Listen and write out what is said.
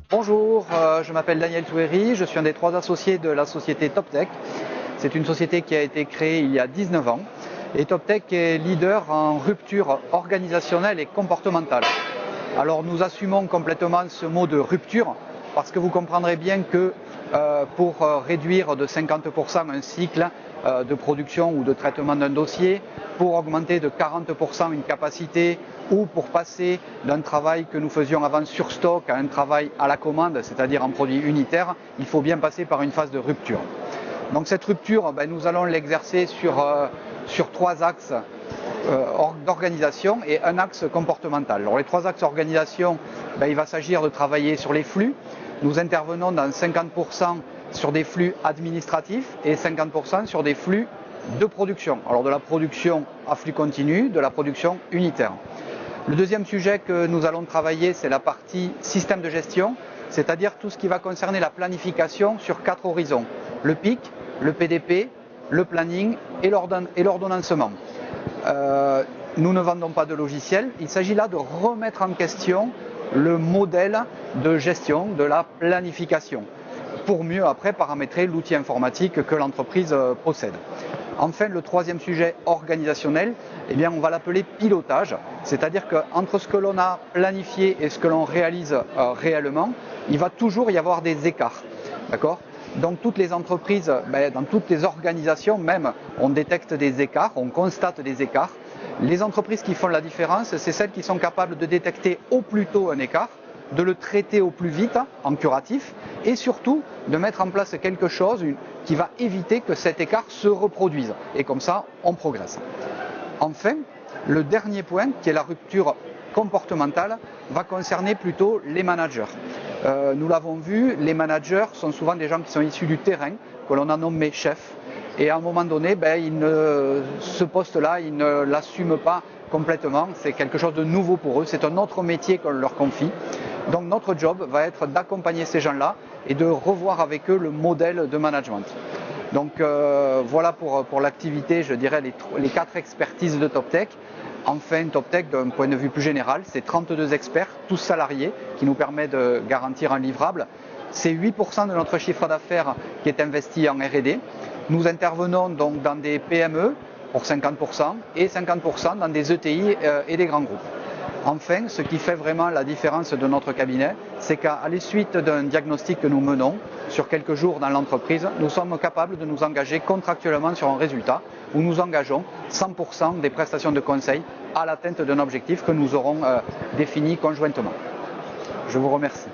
Bonjour, je m'appelle Daniel Touéry, je suis un des 3 associés de la société TopTech. C'est une société qui a été créée il y a 19 ans et TopTech est leader en rupture organisationnelle et comportementale. Alors nous assumons complètement ce mot de rupture parce que vous comprendrez bien que pour réduire de 50% un cycle de production ou de traitement d'un dossier, pour augmenter de 40% une capacité ou pour passer d'un travail que nous faisions avant sur stock à un travail à la commande, c'est-à-dire en produit unitaire, il faut bien passer par une phase de rupture. Donc cette rupture, nous allons l'exercer sur 3 axes d'organisation et un axe comportemental. Alors les 3 axes d'organisation, il va s'agir de travailler sur les flux. Nous intervenons dans 50% sur des flux administratifs et 50% sur des flux de production. Alors de la production à flux continu, de la production unitaire. Le deuxième sujet que nous allons travailler, c'est la partie système de gestion, c'est-à-dire tout ce qui va concerner la planification sur 4 horizons. Le PIC, le PDP, le planning et l'ordonnancement. Nous ne vendons pas de logiciel, il s'agit là de remettre en question le modèle de gestion de la planification pour mieux après paramétrer l'outil informatique que l'entreprise possède. Enfin, le troisième sujet organisationnel, on va l'appeler pilotage, c'est-à-dire qu'entre ce que l'on a planifié et ce que l'on réalise réellement, il va toujours y avoir des écarts. D'accord ? Donc toutes les entreprises, dans toutes les organisations même, on détecte des écarts, on constate des écarts. Les entreprises qui font la différence, c'est celles qui sont capables de détecter au plus tôt un écart, de le traiter au plus vite en curatif et surtout de mettre en place quelque chose qui va éviter que cet écart se reproduise. Et comme ça, on progresse. Enfin, le dernier point, qui est la rupture comportementale, va concerner plutôt les managers. Nous l'avons vu, les managers sont souvent des gens qui sont issus du terrain, que l'on a nommé chefs. Et à un moment donné, ce poste-là, ils ne l'assument pas complètement. C'est quelque chose de nouveau pour eux. C'est un autre métier qu'on leur confie. Donc notre job va être d'accompagner ces gens-là et de revoir avec eux le modèle de management. Donc voilà pour l'activité, je dirais, les 4 expertises de TopTech. Enfin, TopTech, d'un point de vue plus général, c'est 32 experts, tous salariés, qui nous permet de garantir un livrable. C'est 8% de notre chiffre d'affaires qui est investi en R&D. Nous intervenons donc dans des PME pour 50% et 50% dans des ETI et des grands groupes. Enfin, ce qui fait vraiment la différence de notre cabinet, c'est qu'à la suite d'un diagnostic que nous menons sur quelques jours dans l'entreprise, nous sommes capables de nous engager contractuellement sur un résultat où nous engageons 100% des prestations de conseil à l'atteinte d'un objectif que nous aurons défini conjointement. Je vous remercie.